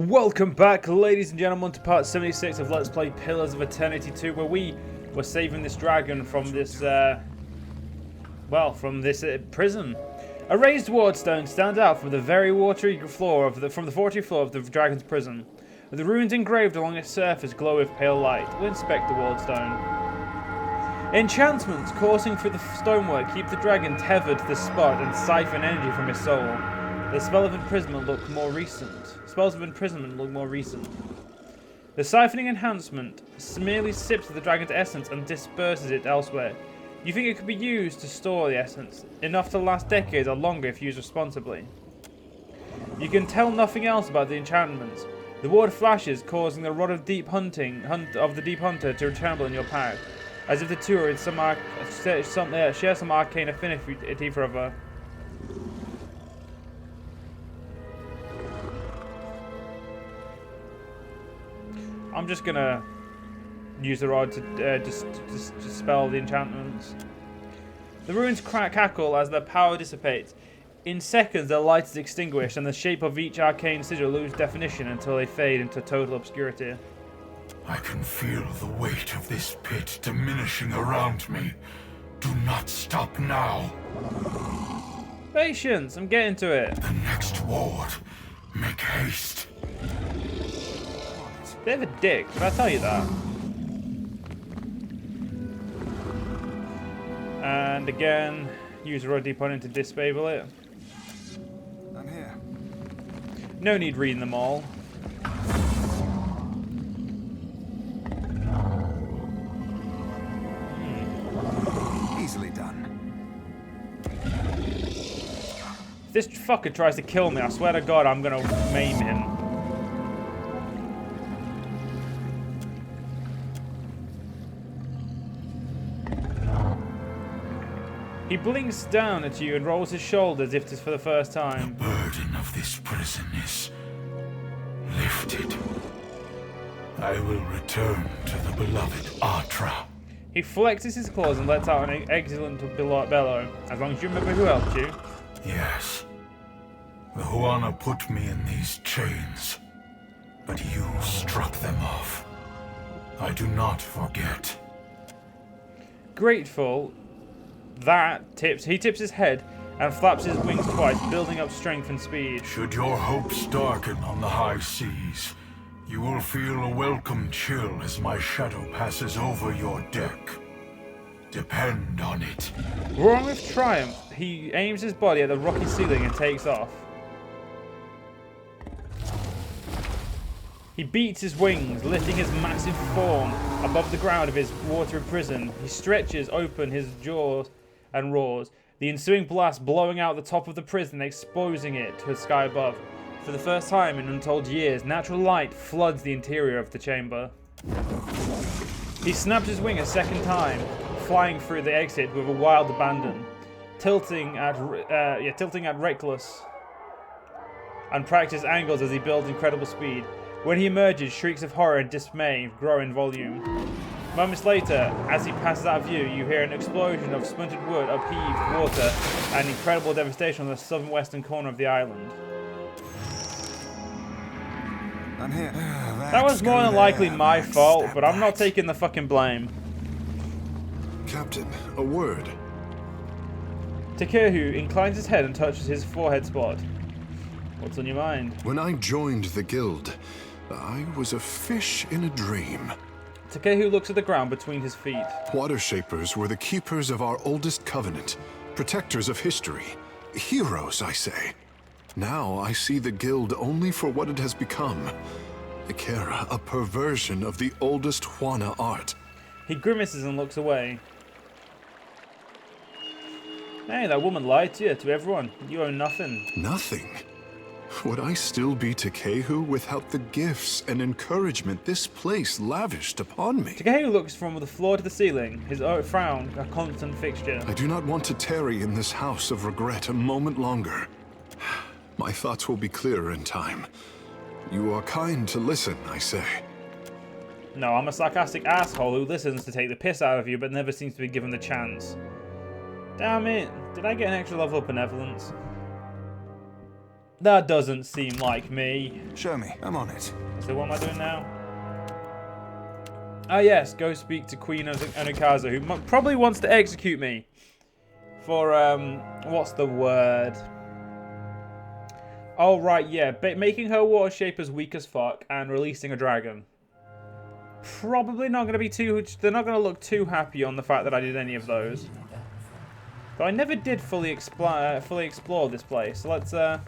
Welcome back, ladies and gentlemen, to part 76 of Let's Play Pillars of Eternity 2, where we were saving this dragon from this, prison. A raised wardstone stands out from the very watery floor of the dragon's prison. With the runes engraved along its surface glow with pale light, we'll inspect the wardstone. Enchantments coursing through the stonework keep the dragon tethered to the spot and siphon energy from his soul. The spells of imprisonment look more recent. The siphoning enhancement merely sips the dragon's essence and disperses it elsewhere. You think it could be used to store the essence, enough to last decades or longer if used responsibly. You can tell nothing else about the enchantments. The ward flashes, causing the rod of the deep hunter to tremble in your pack, as if the two are in share some arcane affinity for other. I'm just gonna use the rod to just dispel the enchantments. The runes cackle as their power dissipates. In seconds, their light is extinguished, and the shape of each arcane sigil lose definition until they fade into total obscurity. I can feel the weight of this pit diminishing around me. Do not stop now. Patience, I'm getting to it. The next ward. Make haste. Bit of a dick, but I tell you that. And again, use rod deponing to disable it. I'm here. No need reading them all. Easily done. If this fucker tries to kill me, I swear to God, I'm gonna maim him. He blinks down at you and rolls his shoulders as if it's for the first time. The burden of this prison is lifted. I will return to the beloved Atra. He flexes his claws and lets out an excellent bellow. As long as you remember who helped you. Yes. The Huana put me in these chains, but you struck them off. I do not forget. Grateful. He tips his head and flaps his wings twice, building up strength and speed. Should your hopes darken on the high seas, you will feel a welcome chill as my shadow passes over your deck. Depend on it. Roaring with triumph, he aims his body at the rocky ceiling and takes off. He beats his wings, lifting his massive form above the ground of his watery prison. He stretches open his jaws and roars, the ensuing blast blowing out the top of the prison, exposing it to the sky above. For the first time in untold years, natural light floods the interior of the chamber. He snaps his wing a second time, flying through the exit with a wild abandon, tilting at reckless and practiced angles as he builds incredible speed. When he emerges, shrieks of horror and dismay grow in volume. Moments later, as he passes out of view, you hear an explosion of splintered wood, upheaved water, and incredible devastation on the southern western corner of the island. I'm here. That was more than likely my fault, but I'm not taking the fucking blame. Captain, a word. Takehu inclines his head and touches his forehead spot. What's on your mind? When I joined the guild, I was a fish in a dream. Takehu looks at the ground between his feet. Water Shapers were the keepers of our oldest covenant, protectors of history. Heroes, I say. Now I see the guild only for what it has become. Ikera, a perversion of the oldest Huana art. He grimaces and looks away. Hey, that woman lied to you, to everyone. You own nothing. Nothing? Would I still be Takehu without the gifts and encouragement this place lavished upon me? Takehu looks from the floor to the ceiling, his frown a constant fixture. I do not want to tarry in this house of regret a moment longer. My thoughts will be clearer in time. You are kind to listen, I say. No, I'm a sarcastic asshole who listens to take the piss out of you but never seems to be given the chance. Damn it, did I get an extra level of benevolence? That doesn't seem like me. Show me. I'm on it. So what am I doing now? Ah yes, go speak to Queen Onikaza, who probably wants to execute me. For, what's the word? Oh, right, yeah. Making her water shapers weak as fuck and releasing a dragon. Probably not going to be too... They're not going to look too happy on the fact that I did any of those. But I never did fully explore this place. So let's get a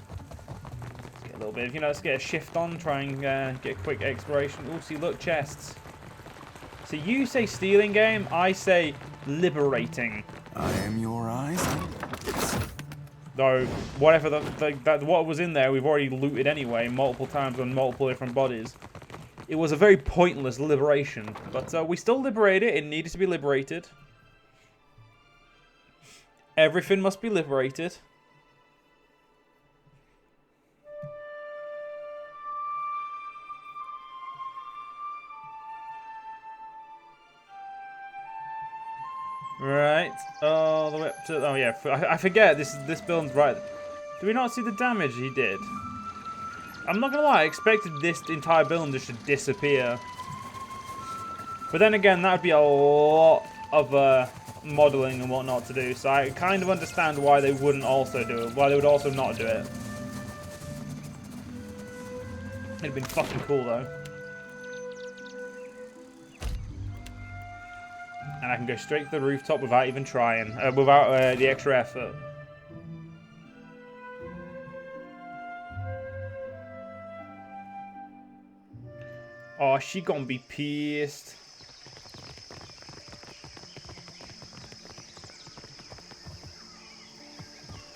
little bit of, let's get a shift on. Try and get a quick exploration. Oh, see, look, chests. So you say stealing game, I say liberating. I am your eyes. Though, whatever what was in there, we've already looted anyway, multiple times on multiple different bodies. It was a very pointless liberation, but we still liberated it. It needed to be liberated. Everything must be liberated. Right, all the way up to... Oh yeah, I forget, this building's right. Do we not see the damage he did? I'm not gonna lie, I expected this entire building just to disappear. But then again, that would be a lot of modelling and whatnot to do, so I kind of understand why they wouldn't also do it, why they would also not do it. It'd have been fucking cool though. And I can go straight to the rooftop without even trying, without the extra effort. Oh, she gonna be pissed.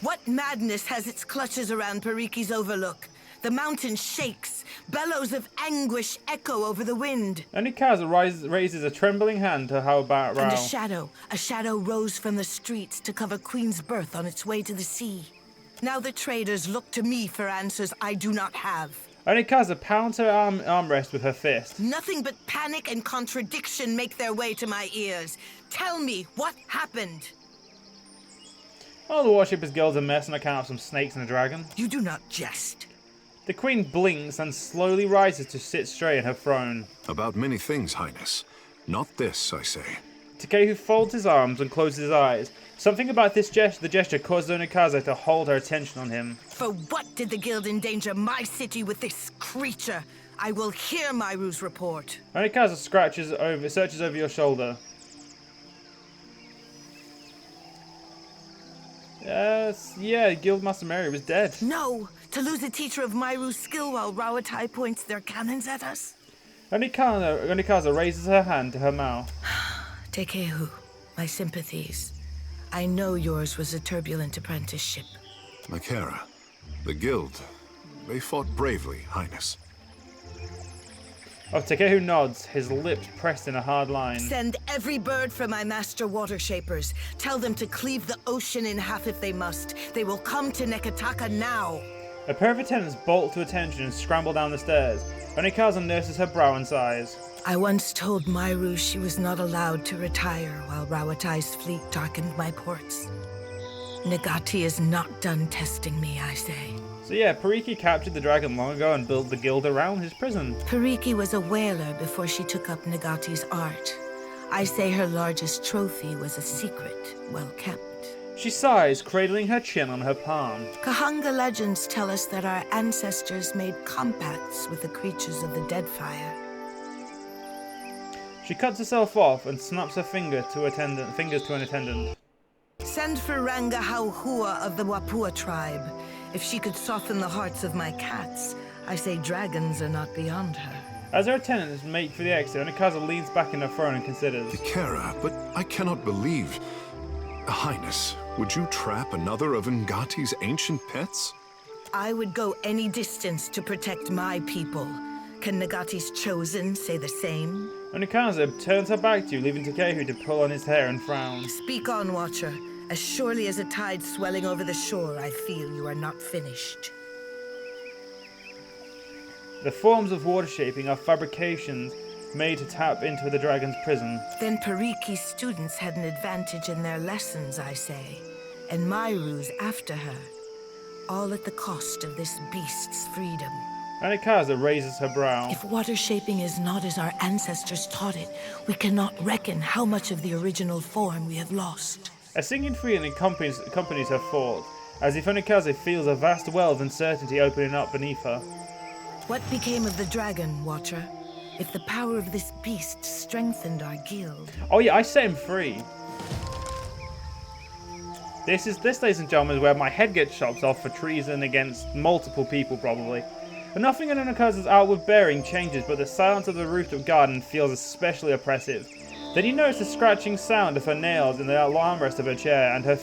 What madness has its clutches around Pariki's overlook? The mountain shakes. Bellows of anguish echo over the wind. Onikaza raises a trembling hand to how about Rao. And a shadow rose from the streets to cover Queen's Birth on its way to the sea. Now the traders look to me for answers I do not have. Onikaza pounds her armrest with her fist. Nothing but panic and contradiction make their way to my ears. Tell me what happened. Oh, the Warshippers Guild's a mess and I count up some snakes and a dragon. You do not jest. The Queen blinks and slowly rises to sit straight in her throne. About many things, Highness. Not this, I say. Takehu folds his arms and closes his eyes. Something about the gesture causes Onikaza to hold her attention on him. For what did the Guild endanger my city with this creature? I will hear Myru's report. Onikaza searches over your shoulder. Yeah, Guildmaster Mary was dead. No, to lose a teacher of Myru's skill while Rawatai points their cannons at us. Onikaza raises her hand to her mouth. Takehu, my sympathies. I know yours was a turbulent apprenticeship. Makera, the Guild, they fought bravely, Highness. Oh, Takehu nods, his lips pressed in a hard line. Send every bird from my master water shapers. Tell them to cleave the ocean in half if they must. They will come to Nekataka now. A pair of attendants bolt to attention and scramble down the stairs. Onikaza nurses her brow and sighs. I once told Myru she was not allowed to retire while Rawatai's fleet darkened my ports. Nagati is not done testing me, I say. So yeah, Pariki captured the dragon long ago and built the guild around his prison. Pariki was a whaler before she took up Nagati's art. I say her largest trophy was a secret, well kept. She sighs, cradling her chin on her palm. Kahanga legends tell us that our ancestors made compacts with the creatures of the Deadfire. She cuts herself off and snaps her fingers to an attendant. Send for Ranga Hauhua of the Wapua tribe. If she could soften the hearts of my cats, I say dragons are not beyond her. As her attendants make for the exit, Onikaza leans back in her throne and considers. Ikera, but I cannot believe... Highness, would you trap another of Ngati's ancient pets? I would go any distance to protect my people. Can Nagati's chosen say the same? Onikaza turns her back to you, leaving Takehu to pull on his hair and frown. Speak on, Watcher. As surely as a tide swelling over the shore, I feel you are not finished. The forms of water shaping are fabrications made to tap into the dragon's prison. Then Pariki's students had an advantage in their lessons, I say. And Myru's after her. all at the cost of this beast's freedom. Anikaza raises her brow. If water shaping is not as our ancestors taught it, we cannot reckon how much of the original form we have lost. A singing feeling accompanies her thought, as if Anikaze feels a vast well of uncertainty opening up beneath her. What became of the dragon, Watcher? If the power of this beast strengthened our guild. Oh yeah, I set him free. This, ladies and gentlemen, is where my head gets chopped off for treason against multiple people, probably. But nothing in Anikaza's outward bearing changes, but the silence of the rooftop garden feels especially oppressive. Then you notice the scratching sound of her nails in the armrest of her chair, and her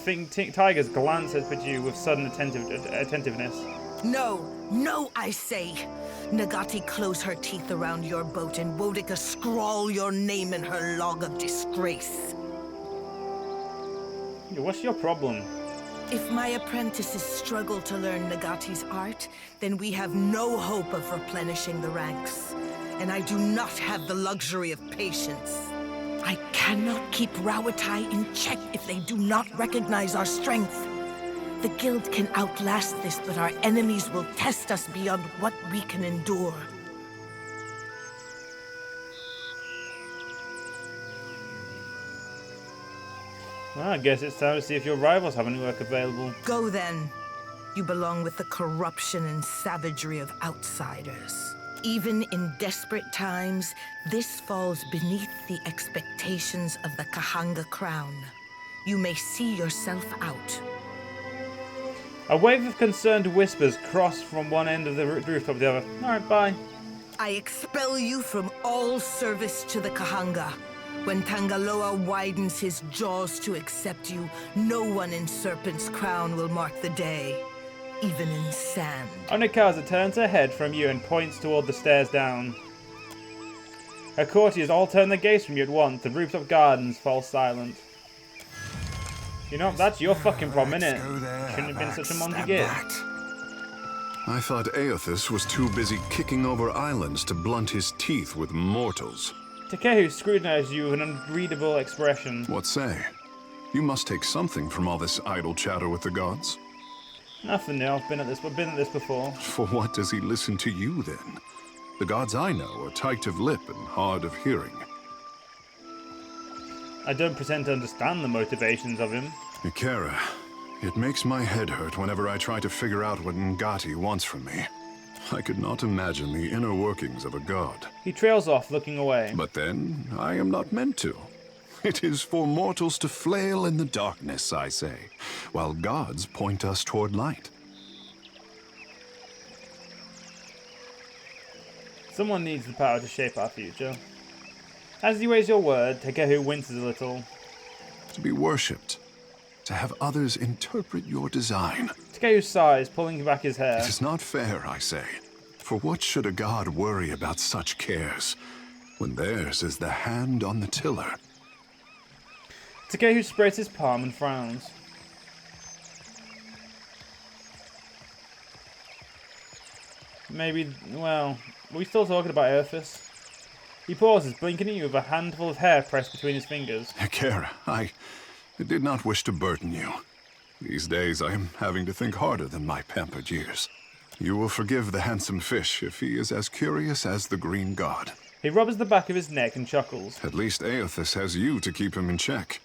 tigers glance at you with sudden attentiveness. No, no, I say! Nagati close her teeth around your boat and Wodika scrawl your name in her log of disgrace. What's your problem? If my apprentices struggle to learn Nagati's art, then we have no hope of replenishing the ranks. And I do not have the luxury of patience. I cannot keep Rawatai in check if they do not recognize our strength. The guild can outlast this, but our enemies will test us beyond what we can endure. Well, I guess it's time to see if your rivals have any work available. Go then. You belong with the corruption and savagery of outsiders. Even in desperate times, this falls beneath the expectations of the Kahanga crown. You may see yourself out. A wave of concerned whispers cross from one end of the rooftop to the other. Alright, bye. I expel you from all service to the Kahanga. When Tangaloa widens his jaws to accept you, no one in Serpent's Crown will mark the day, even in sand. Anikaza turns her head from you and points toward the stairs down. Her courtiers all turn their gaze from you at once. The rooftop gardens fall silent. You know, that's your fucking problem, innit? Shouldn't have been such a monkey git. I thought Aothus was too busy kicking over islands to blunt his teeth with mortals. Takehu scrutinizes you with an unreadable expression. What say? You must take something from all this idle chatter with the gods. Nothing new. I've been at this before. For what does he listen to you, then? The gods I know are tight of lip and hard of hearing. I don't pretend to understand the motivations of him. Ikera, it makes my head hurt whenever I try to figure out what Ngati wants from me. I could not imagine the inner workings of a god. He trails off, looking away. But then, I am not meant to. It is for mortals to flail in the darkness, I say, while gods point us toward light. Someone needs the power to shape our future. As you raise your word, Takehu winces a little. To be worshipped. To have others interpret your design. Takehu sighs, pulling back his hair. It is not fair, I say. For what should a god worry about such cares, when theirs is the hand on the tiller? Takehu spreads his palm and frowns. Maybe, well, are we still talking about Aothus? He pauses, blinking at you with a handful of hair pressed between his fingers. Ikera, I did not wish to burden you. These days I am having to think harder than my pampered years. You will forgive the handsome fish if he is as curious as the green god. He rubs the back of his neck and chuckles. At least Aothus has you to keep him in check.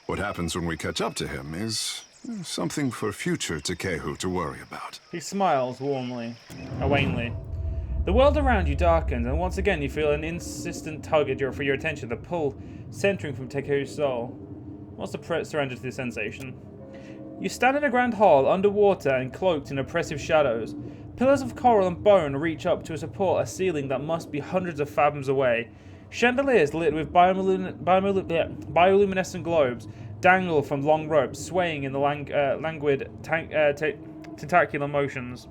What happens when we catch up to him is something for future Takehu to worry about. He smiles wanly. The world around you darkens, and once again you feel an insistent tug for your attention, the pull centering from Takehu's soul. What's the surrender to this sensation? You stand in a grand hall, underwater and cloaked in oppressive shadows. Pillars of coral and bone reach up to support a ceiling that must be hundreds of fathoms away. Chandeliers lit with bioluminescent globes dangle from long ropes, swaying in the languid tentacular motions.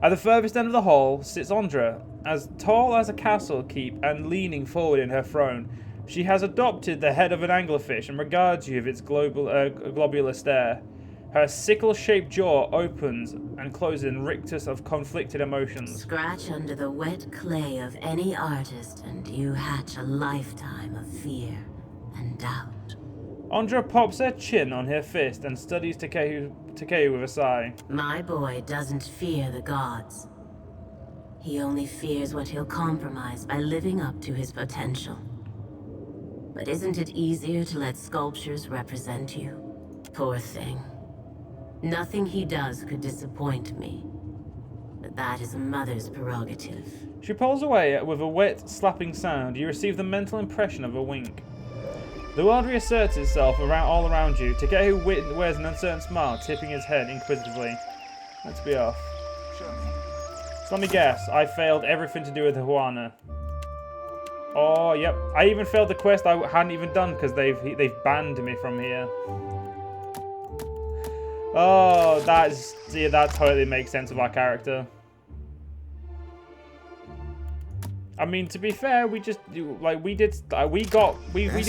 At the furthest end of the hall sits Ondra, as tall as a castle keep and leaning forward in her throne. She has adopted the head of an anglerfish and regards you with its globular stare. Her sickle-shaped jaw opens and closes in rictus of conflicted emotions. Scratch under the wet clay of any artist and you hatch a lifetime of fear and doubt. Ondra pops her chin on her fist and studies Takehu Takeo with a sigh. My boy doesn't fear the gods. He only fears what he'll compromise by living up to his potential. But isn't it easier to let sculptures represent you? Poor thing. Nothing he does could disappoint me. But that is a mother's prerogative. She pulls away with a wet, slapping sound. You receive the mental impression of a wink. The world reasserts itself all around you. Takeo wears an uncertain smile, tipping his head inquisitively. Let's be off. So let me guess. I failed everything to do with Huana. Oh, yep. I even failed the quest I hadn't even done because they've banned me from here. Oh, that totally makes sense of our character. I mean, to be fair, we do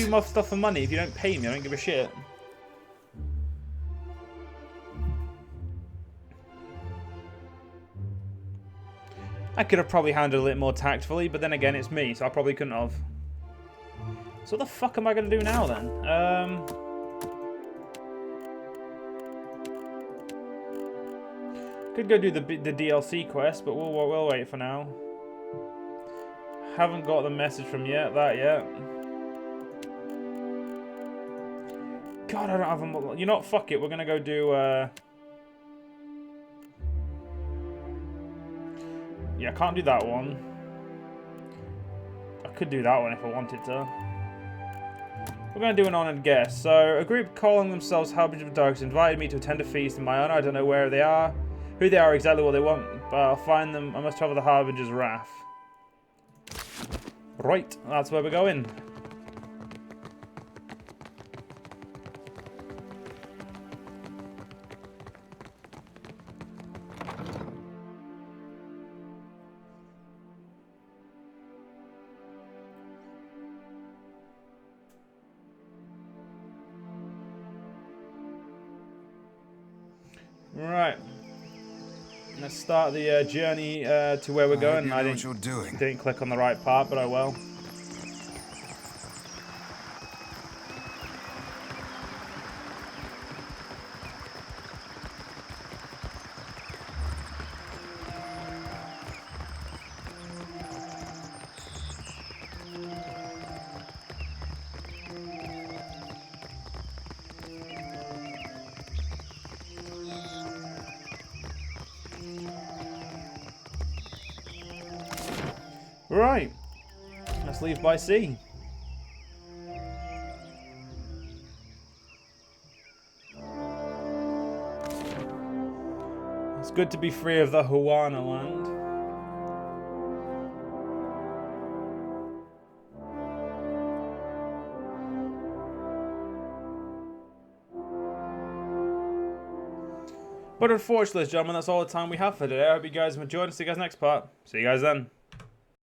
more stuff for money. If you don't pay me, I don't give a shit. I could have probably handled it more tactfully, but then again, it's me, so I probably couldn't have. So what the fuck am I going to do now, then? Could go do the DLC quest, but we'll wait for now. Haven't got the message from that yet. God, I don't have them. You know what? Fuck it. We're going to go do... Yeah, I can't do that one. I could do that one if I wanted to. We're going to do an honored guest. So, a group calling themselves Harbingers of Darkness invited me to attend a feast in my honor. I don't know where they are, who they are, exactly what they want, but I'll find them. I must travel the Harbinger's wrath. Right, that's where we're going. Right, let's start the journey to where we're going. I didn't click on the right part, but I will. Right, let's leave by sea. It's good to be free of the Huana land. But unfortunately, gentlemen, that's all the time we have for today. I hope you guys have enjoyed and see you guys next part. See you guys then.